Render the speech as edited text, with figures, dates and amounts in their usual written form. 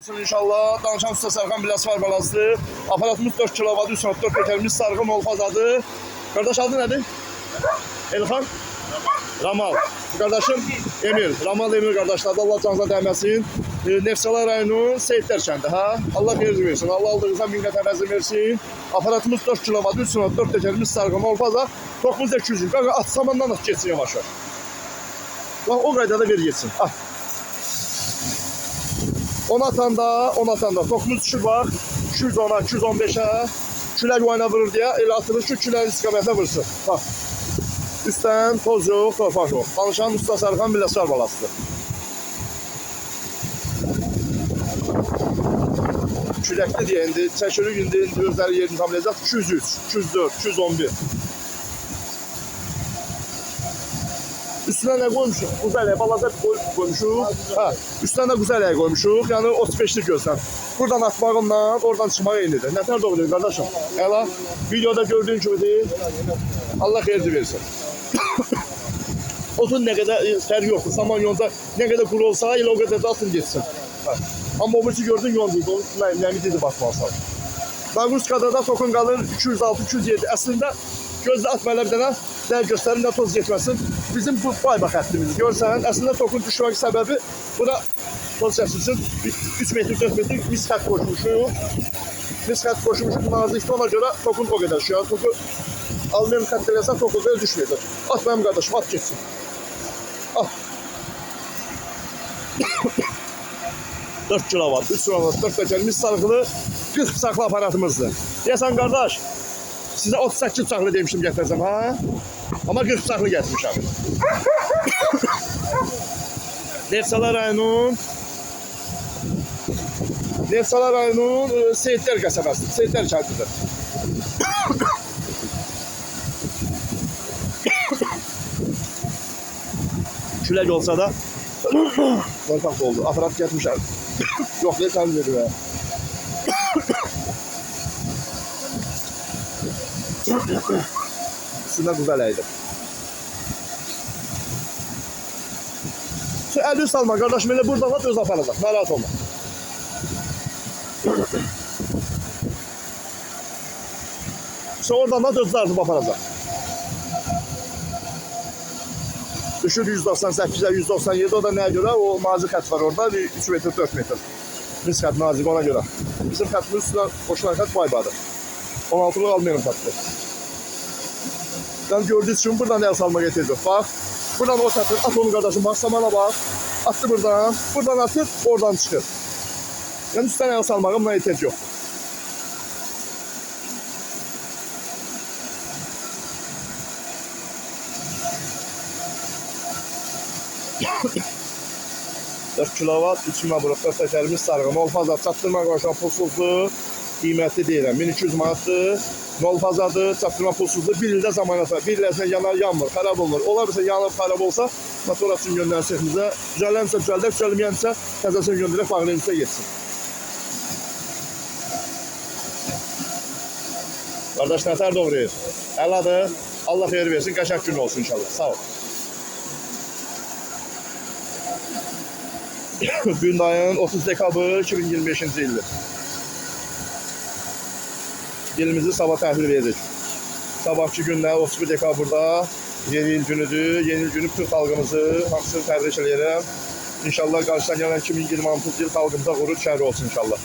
olsun inşallah. Danışan Usta Sərxan Biləs var balası. Aparatımız 4 kW, 3.4 pekerimiz Sarğın Olfazadı. Kardeş adı nedir? Elxan? Ramal. Kardeşim Emir. Ramal Emir kardeşler. Allah canınıza dəyməsin. Neftçala rayonunun Seyitlər kəndi. Ha? Allah xeyir versin. Allah aldığınızdan min qat əvəzi versin. Aparatımız 4 kW, 3.4 pekerimiz Sarğın Olfaza. Toxumuz 200 il. Qaqa at samandan at geçsin yavaş yavaş. Bak o qaydada ver geçsin. At. 10 atanda, toxumuz düşür bax, 210'a, 215'ə, külər oyuna vurur deyə, elə atılır ki, külər istiqamətə vursun. Bax, üstdən toz yox, torpaq yox. Danışan Usta Sərxan Biləs var balasıdır. Küləkli deyə, indi çəkirik, indi özləri yerini tamlayacaq, 203, 204, 211. Üstüne ne koymuşuq? Quzəliyə, balaca koymuşuq. Hə, üstüne də quzəliyə koymuşuq. Yəni 35'lik gözləm. Buradan atmağımla, oradan çıxmağa eynidir. Nətər doğrudur qardaşım? Əla, videoda gördüyün kimidir. Allah xeyirli versin. Otun nə qədər fərq yoxdur. Saman yonca nə qədər quru olsa, elə o qədər də atın geçsin. Hə. Amma o birisi gördün yoncuydu. Onun nəmitidir basmalısan. Baguskada da tokun qalır 206-207. Əslində gözlə atmayla bir dənə dəl göstərin də toz getməsin. Bizim bu bayba xəttimiz görsən, əslində tokun düşmək səbəbi buna toz çəkilsin. 3 metr, 4 metr mis xətt qoşmuşuq. Mis xətt qoşmuşuq nazikdə, ona görə tokun o qədər şu an. Toku almayan xətt eləsən toku belə düşməyəcək. At mənim qardaşım, at geçsin. At. 4 kW, 3 kW, 4 pekerimiz sarğılı 40 bıçaqlı aparatımızdır. Deyəsən qardaş, sizə 38 bıçaqlı demişdim gətirəcəm, ha? Amma 40 bıçaqlı gətirmişəm. Neftçala rayonunun Seyitlər qəsəbəsidir, Seyitlər kəndidir. Külək olsa da torpaq oldu, aparat getmişəm. Yox, ne təmiz edir be. Üstündə quzəl əydir. Şu əli üst alma qardaşım, elə buradan at öz aparacaq, narahat olma. Şu oradan da öz dartıb aparacaq. Düşür 198'e 197, o da nəyə görə? O nazik xət var orada, 3 metr, 4 metr. Biz xət nazik ona görə. Bizim xətimiz üstündə qoşulan xət baybadır. 16'lık almayalım xətti. Ben gördüğünüz için buradan el salma getirdim. Bak, buradan o satır, at onu kardeşim, bak samana bak. Attı buradan atır, oradan çıkır. Yani üstten el salmağa buna ihtiyaç yok. Dört kilovat, 3 mabrokda tekerimiz sarğım. Olfaza çatdırma qoşan pulsuzluq, qiyməti deyirəm. 1200 manatdır. Nolfazadır, çatdırma pulsuzluq. Bir ildə zamanata, bir ildə yanar, yanmır, xarab olur. Olarsa yanıb, xarab olsa, motor üçün göndərsək bizə. Düzələnsə düzəldək, düzəlməyənsə təzəsini göndərək, bağlayınca geçsin. Qardaş, nətər doğruyur? Əladır. Allah xeyir versin, qəşəng gün olsun inşallah. Sağ ol. Gündayın 30 dekabr 2025-ci ildir. Elimizi sabah təhvil verdik. Sabahki gündə 31 dekabrda yeni il günüdür. Yeni il günü Türk xalqımızı hamısını təbrik edirəm. İnşallah qarşıdan gələn 2026-cı il xalqımıza qurur, şəhər olsun inşallah.